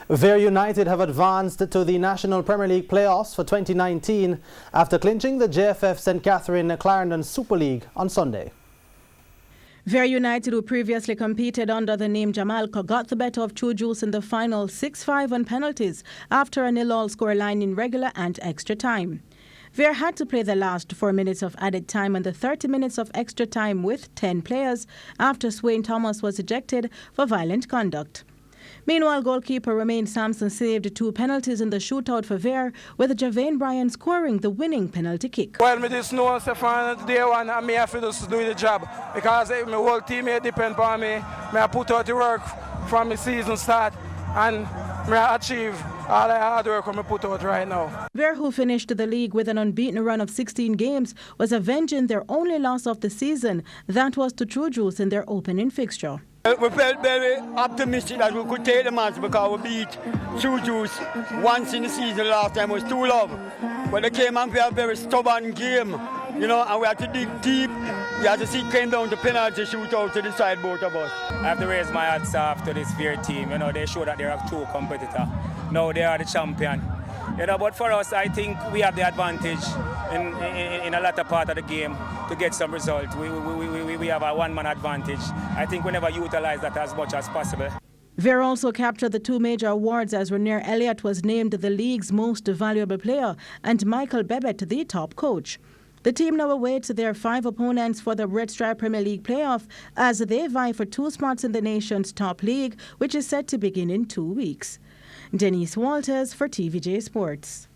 Vere United have advanced to the National Premier League playoffs for 2019 after clinching the JFF St. Catherine Clarendon Super League on Sunday. Vere United, who previously competed under the name Jamaica, got the better of True Juice in the final 6-5 on penalties after a 0-0 scoreline in regular and extra time. Vere had to play the last 4 minutes of added time and the 30 minutes of extra time with 10 players after Swain Thomas was ejected for violent conduct. Meanwhile, goalkeeper Romain Sampson saved 2 penalties in the shootout for Vere, with Javane Bryan scoring the winning penalty kick. Well, I just know from day one I have to just do the job because my whole team depend on me. I put out the work from the season start and I achieve all the hard work I put out right now. Vere, who finished the league with an unbeaten run of 16 games, was avenging their only loss of the season. That was to True Juice in their opening fixture. We felt very optimistic that we could take the match because we beat True Juice once in the season. Last time was 2-0. But they came and played a very stubborn game, and we had to dig deep. You had to see it came down to penalty shootout to decide both of us. I have to raise my hats off to this Vere team. They show that they're a true competitor. Now they are the champion. But for us, I think we have the advantage in a latter part of the game to get some result. We have a one-man advantage. I think we never utilize that as much as possible. Vere also captured the 2 major awards as Renier Elliott was named the league's most valuable player and Michael Bebet the top coach. The team now awaits their 5 opponents for the Red Stripe Premier League playoff as they vie for 2 spots in the nation's top league, which is set to begin in 2 weeks. Denise Walters for TVJ Sports.